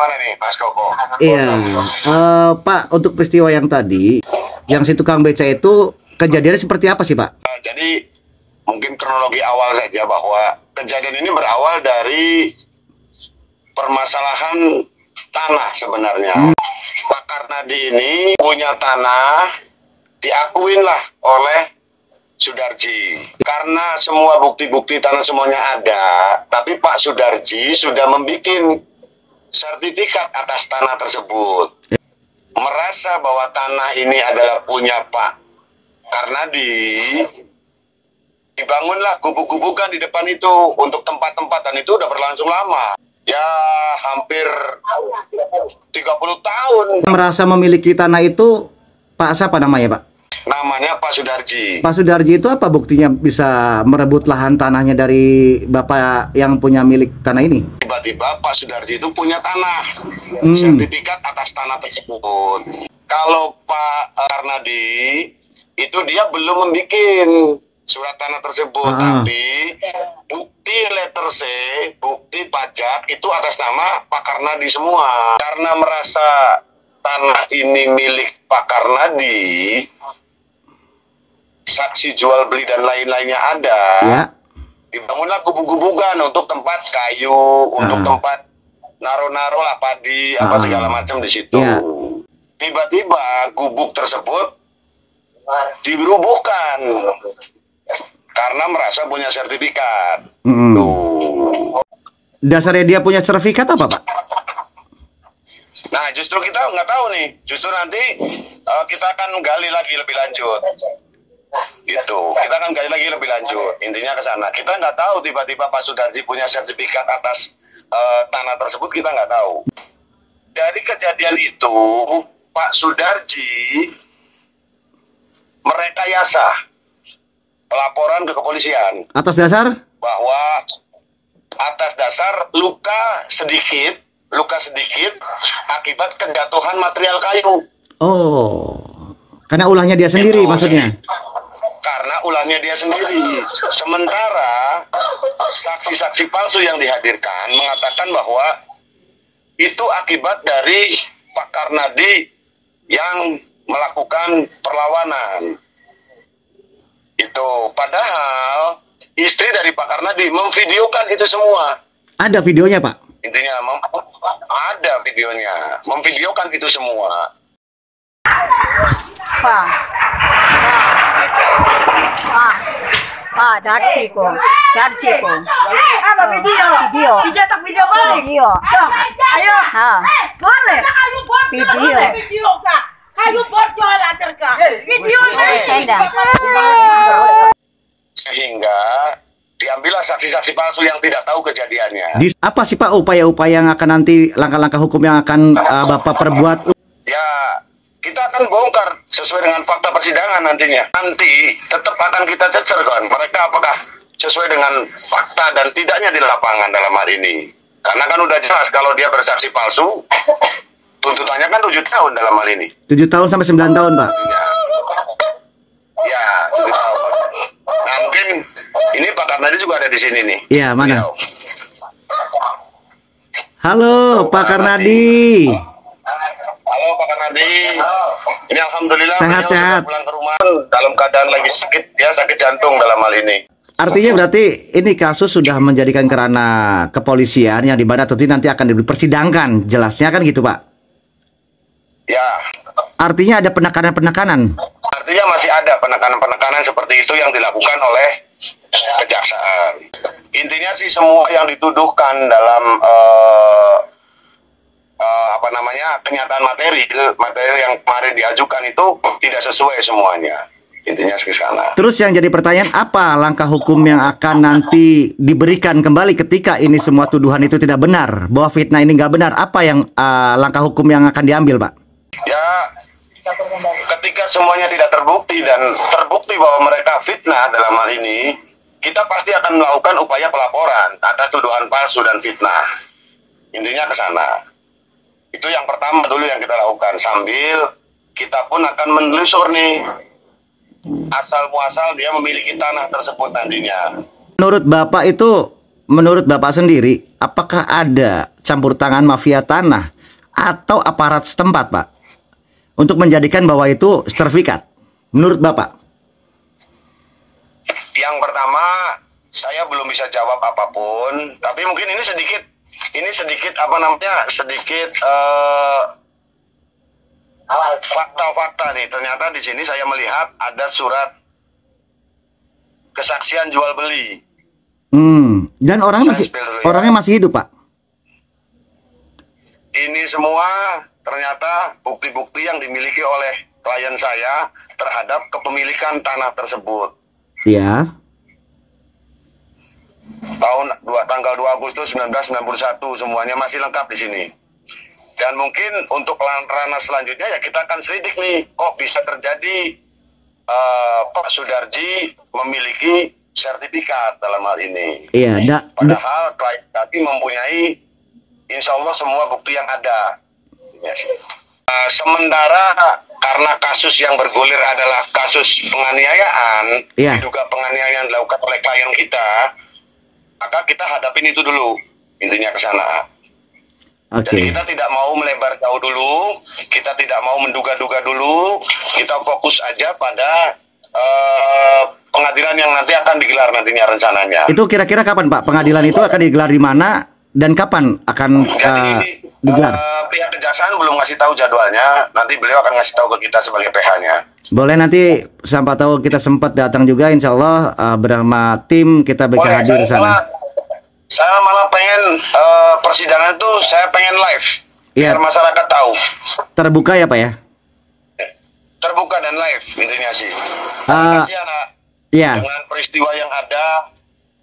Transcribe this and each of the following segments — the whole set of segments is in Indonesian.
gimana nih, Mas Koko? Iya, Pak, untuk peristiwa yang tadi, yang si tukang beca itu kejadiannya seperti apa sih, Pak? Jadi mungkin kronologi awal saja bahwa kejadian ini berawal dari permasalahan tanah sebenarnya. Pak Karnadi ini punya tanah, diakuin lah oleh Sudarji. Karena semua bukti-bukti tanah semuanya ada, tapi Pak Sudarji sudah membuat sertifikat atas tanah tersebut. Merasa bahwa tanah ini adalah punya Pak Karnadi, dibangunlah gubuk-gubukan di depan itu untuk tempat-tempat, dan itu udah berlangsung lama. Ya hampir 30 tahun. Merasa memiliki tanah itu Pak siapa namanya, Pak? Namanya Pak Sudarji. Pak Sudarji itu apa buktinya bisa merebut lahan tanahnya dari Bapak yang punya milik tanah ini? Tiba-tiba Pak Sudarji itu punya tanah, sertifikat atas tanah tersebut. Kalau Pak Karnadi itu dia belum membuat surat tanah tersebut, tapi bukti letter C, bukti pajak itu atas nama Pak Karnadi semua. Karena merasa tanah ini milik Pak Karnadi, saksi jual beli dan lain-lainnya ada, ya. Dibangunlah gubuk-gubukan untuk tempat kayu, untuk tempat naro-naro lah padi, apa segala macam di situ. Ya. Tiba-tiba gubuk tersebut dirubuhkan karena merasa punya sertifikat. Dasarnya dia punya sertifikat apa, Pak? Nah, justru kita nggak tahu nih. Justru nanti kita akan gali lagi lebih lanjut. Gitu. Kita akan gali lagi lebih lanjut. Intinya ke sana. Kita nggak tahu tiba-tiba Pak Sudarji punya sertifikat atas tanah tersebut, kita nggak tahu. Dari kejadian itu, Pak Sudarji merekayasa pelaporan ke kepolisian. Atas dasar? Bahwa atas dasar luka sedikit akibat kejatuhan material kayu. Oh, karena ulahnya dia sendiri maksudnya? Karena ulahnya dia sendiri. Sementara saksi-saksi palsu yang dihadirkan mengatakan bahwa itu akibat dari Pak Karnadi yang melakukan perlawanan. Itu padahal istri dari Pak Karnadi memvideokan itu semua. Ada videonya, Pak? Intinya ada videonya, memvideokan itu semua. Darji ko. Apa video? Video. Video tak video balik. Video. Ayo. Boleh. Video. Video kak. Kayu bot jualan terka. Video Sendang. Sehingga diambillah saksi-saksi palsu yang tidak tahu kejadiannya. Apa sih, Pak, upaya-upaya yang akan nanti, langkah-langkah hukum yang akan Bapak perbuat? Ya, kita akan bongkar sesuai dengan fakta persidangan nantinya. Nanti tetap akan kita cecer kan, mereka apakah sesuai dengan fakta dan tidaknya di lapangan dalam hal ini. Karena kan udah jelas kalau dia bersaksi palsu, tuntutannya kan 7 tahun dalam hal ini. 7 tahun sampai 9 tahun, Pak? Ya, 7 tahun. Nah, mungkin ini Pak Karnadi juga ada di sini nih. Iya, mana? Halo, Pak Karnadi. Halo Pak Karnadi. Ini alhamdulillah sehat-sehat. Pulang ke rumah dalam keadaan lagi sakit, ya sakit jantung dalam hal ini. Artinya berarti ini kasus sudah menjadikan kerana kepolisian yang dimana nanti akan dipersidangkan, jelasnya kan gitu, Pak? Ya. Artinya ada penekanan-penekanan. Artinya masih ada penekanan-penekanan seperti itu yang dilakukan oleh kejaksaan. Intinya sih semua yang dituduhkan dalam kenyataan materi yang kemarin diajukan itu tidak sesuai semuanya. Intinya ke sana. Terus yang jadi pertanyaan, apa langkah hukum yang akan nanti diberikan kembali ketika ini semua tuduhan itu tidak benar, bahwa fitnah ini nggak benar? Apa yang langkah hukum yang akan diambil, Pak? Ya, ketika semuanya tidak terbukti dan terbukti bahwa mereka fitnah dalam hal ini, kita pasti akan melakukan upaya pelaporan atas tuduhan palsu dan fitnah. Intinya ke sana. Itu yang pertama dulu yang kita lakukan, sambil kita pun akan menelusur nih asal muasal dia memiliki tanah tersebut nantinya. Menurut Bapak itu menurut Bapak sendiri, apakah ada campur tangan mafia tanah atau aparat setempat, Pak, untuk menjadikan bahwa itu sertifikat? Menurut Bapak? Yang pertama, saya belum bisa jawab apapun, tapi mungkin ini sedikit apa namanya, sedikit fakta-fakta nih. Ternyata di sini saya melihat ada surat kesaksian jual beli. Dan orangnya masih hidup, Pak. Ini semua ternyata bukti-bukti yang dimiliki oleh klien saya terhadap kepemilikan tanah tersebut. Iya. Tanggal 2 Agustus 1991 semuanya masih lengkap di sini. Dan mungkin untuk ranah selanjutnya ya kita akan selidik nih, kok bisa terjadi Pak Sudarji memiliki sertifikat dalam hal ini. Iya. Padahal klien kami mempunyai insya Allah semua bukti yang ada. Sementara karena kasus yang bergulir adalah kasus penganiayaan, diduga penganiayaan dilakukan oleh klien kita, maka kita hadapin itu dulu, intinya ke sana. Jadi kita tidak mau melebar jauh dulu, kita tidak mau menduga-duga dulu, kita fokus aja pada pengadilan yang nanti akan digelar nantinya rencananya. Itu kira-kira kapan, Pak? Pengadilan itu akan digelar di mana dan kapan akan digelar? Pihak kejaksaan belum ngasih tahu jadwalnya, nanti beliau akan ngasih tahu ke kita sebagai PH-nya. Boleh nanti sampai tahu kita sempat datang juga, insya Allah bersama tim kita bakal hadir di sana. Saya malah pengen persidangan itu saya pengen live, biar masyarakat tahu. Terbuka ya, Pak ya? Terbuka dan live intinya sih. Dengan peristiwa yang ada,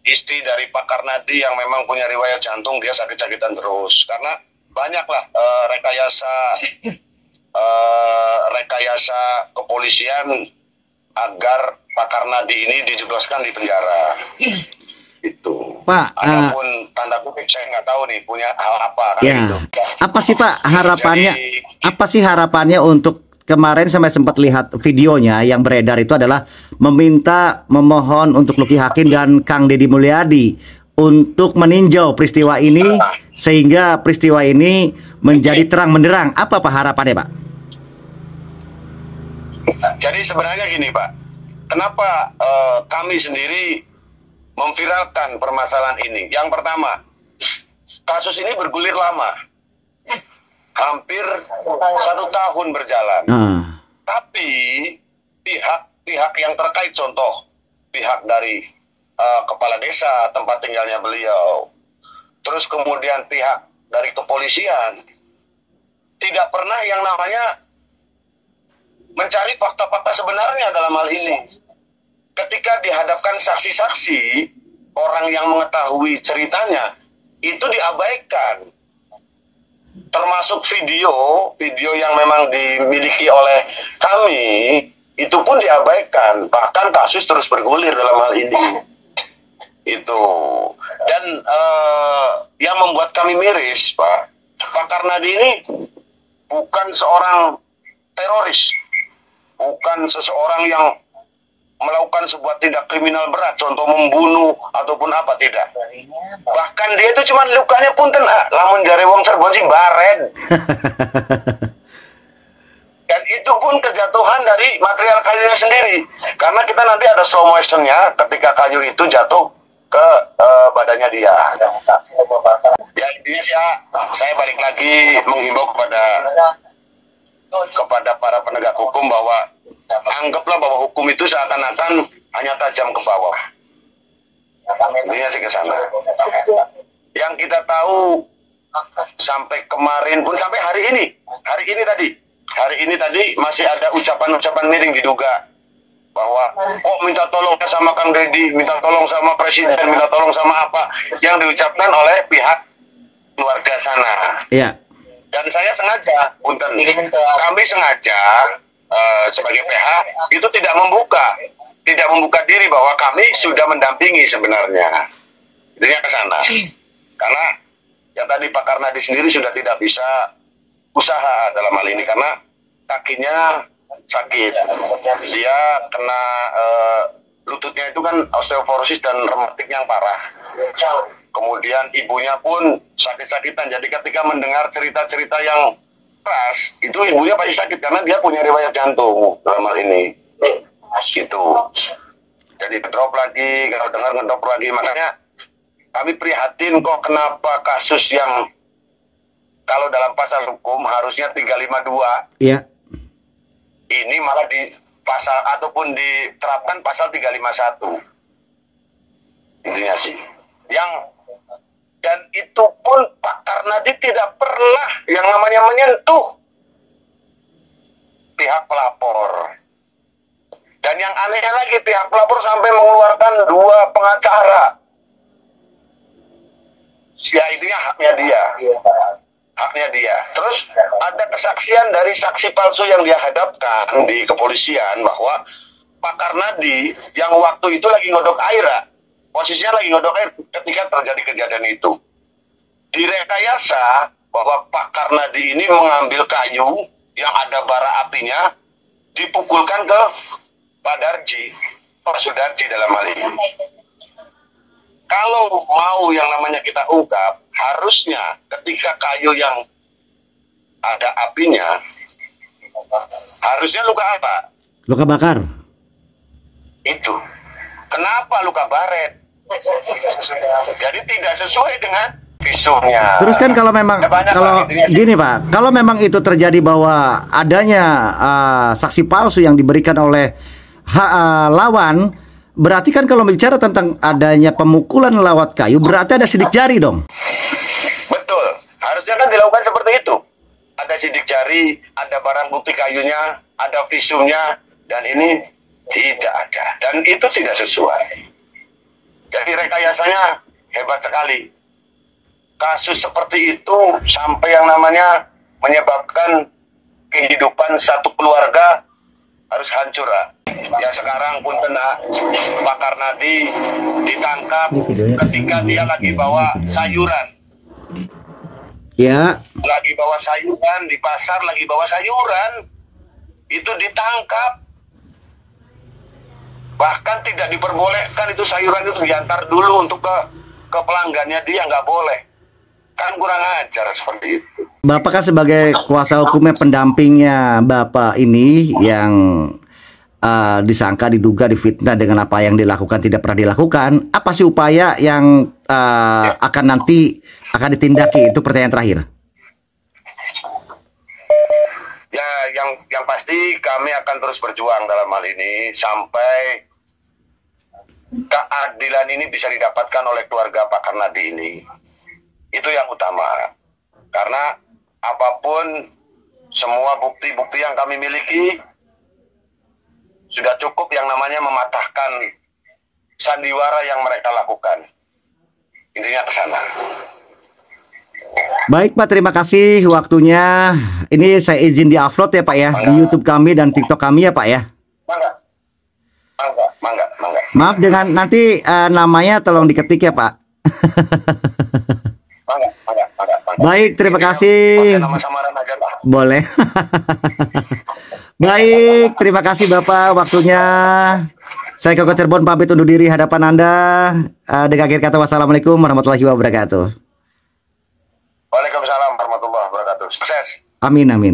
istri dari Pak Karnadi yang memang punya riwayat jantung, dia sakit-sakitan terus. Karena banyaklah rekayasa kepolisian agar Pak Karnadi ini dijebloskan di penjara. Itu. Pak, adapun tanda kutip saya nggak tahu nih punya hal apa. Gitu. Apa sih Pak harapannya? Apa sih harapannya untuk kemarin sampai sempat lihat videonya yang beredar itu adalah memohon untuk Luki Hakim dan Kang Deddy Mulyadi untuk meninjau peristiwa ini sehingga peristiwa ini menjadi terang benderang. Apa Pak harapannya, Pak? Jadi sebenarnya gini, Pak. Kenapa kami sendiri memviralkan permasalahan ini? Yang pertama, kasus ini bergulir lama. Hampir 1 tahun berjalan. Tapi pihak yang terkait, contoh pihak dari kepala desa tempat tinggalnya beliau, terus kemudian pihak dari kepolisian, tidak pernah yang namanya mencari fakta-fakta sebenarnya dalam hal ini. Ketika dihadapkan saksi-saksi, orang yang mengetahui ceritanya, itu diabaikan. Termasuk video yang memang dimiliki oleh kami, itu pun diabaikan. Bahkan kasus terus bergulir dalam hal ini. Itu. Dan yang membuat kami miris, Pak Karnadi ini bukan seorang teroris. Bukan seseorang yang melakukan sebuah tindak kriminal berat, contoh membunuh ataupun apa, tidak. Bahkan dia itu cuma lukanya punten, lamun jare wong Cirebon sih baret. Dan itu pun kejatuhan dari material kayunya sendiri. Karena kita nanti ada slow motionnya ketika kayu itu jatuh ke badannya dia. Ya intinya sih, saya balik lagi menghimbau kepada para penegak hukum bahwa anggaplah bahwa hukum itu seakan-akan hanya tajam ke bawah. Intinya sih ke sana. Yang kita tahu sampai kemarin pun, sampai hari ini tadi masih ada ucapan-ucapan miring diduga bahwa minta tolong sama Kang Deddy, minta tolong sama Presiden, minta tolong sama apa yang diucapkan oleh pihak keluarga sana. Iya. Dan saya sengaja, kami sengaja sebagai PH itu tidak membuka diri bahwa kami sudah mendampingi sebenarnya. Intinya ke sana. Karena yang tadi Pak Karnadi sendiri sudah tidak bisa usaha dalam hal ini karena kakinya sakit. Dia kena lututnya itu kan osteoporosis dan rematik yang parah. Kemudian ibunya pun sakit-sakitan. Jadi ketika mendengar cerita-cerita yang keras, itu ibunya pasti sakit karena dia punya riwayat jantung dalam hal ini. Gitu. Jadi ngedrop lagi, kalau dengar ngedrop lagi. Makanya kami prihatin kok kenapa kasus yang kalau dalam pasal hukum harusnya 352. Iya. Ini malah di pasal ataupun diterapkan pasal 351. Intinya sih. Dan itu pun Pak Karnadi tidak pernah yang namanya menyentuh pihak pelapor. Dan yang anehnya lagi, pihak pelapor sampai mengeluarkan 2 pengacara. Ya intinya haknya dia. Haknya dia. Terus ada kesaksian dari saksi palsu yang dia hadapkan di kepolisian bahwa Pak Karnadi yang waktu itu lagi ngodok air. Posisinya lagi ngodok air ketika terjadi kejadian itu. Direkayasa bahwa Pak Karnadi ini mengambil kayu yang ada bara apinya, dipukulkan ke Pak Darji, Pak Sudarji dalam hal ini. Kalau mau yang namanya kita ungkap, harusnya ketika kayu yang ada apinya, harusnya luka apa? Luka bakar. Itu. Kenapa luka baret? Jadi tidak sesuai dengan visumnya. Terus kan kalau memang kalau gini Pak, kalau memang itu terjadi bahwa adanya saksi palsu yang diberikan oleh lawan, berarti kan kalau bicara tentang adanya pemukulan lewat kayu, berarti ada sidik jari dong. Betul, harusnya kan dilakukan seperti itu. Ada sidik jari, ada barang bukti kayunya, ada visumnya, dan ini tidak ada. Dan itu tidak sesuai. Jadi rekayasanya hebat sekali. Kasus seperti itu sampai yang namanya menyebabkan kehidupan satu keluarga harus hancur. Ya sekarang pun kena Pak Karnadi ditangkap ketika dia lagi bawa sayuran. Ya. Lagi bawa sayuran, di pasar lagi bawa sayuran. Itu ditangkap. Bahkan tidak diperbolehkan itu sayuran itu diantar dulu untuk ke pelanggannya, dia nggak boleh. Kan kurang ajar seperti itu. Bapak kan sebagai kuasa hukumnya, pendampingnya Bapak ini yang disangka, diduga, difitnah dengan apa yang dilakukan tidak pernah dilakukan. Apa sih upaya yang akan nanti akan ditindaki? Itu pertanyaan terakhir. Ya, yang pasti kami akan terus berjuang dalam hal ini sampai keadilan ini bisa didapatkan oleh keluarga Pak Karnadi ini. Itu yang utama. Karena apapun, semua bukti-bukti yang kami miliki sudah cukup yang namanya mematahkan sandiwara yang mereka lakukan. Intinya ke sana. Baik Pak, terima kasih waktunya. Ini saya izin di-upload ya Pak ya, di YouTube kami dan TikTok kami ya Pak ya. Mangga. Maaf dengan nanti namanya tolong diketik ya Pak. Mangga. Baik, terima kasih. Nama samaran aja lah. Boleh. Baik, terima kasih Bapak waktunya. Saya Koko Cirebon pamit undur diri hadapan Anda. Dengan akhir kata wassalamualaikum warahmatullahi wabarakatuh. Waalaikumsalam warahmatullahi wabarakatuh. Sukses. Amin amin.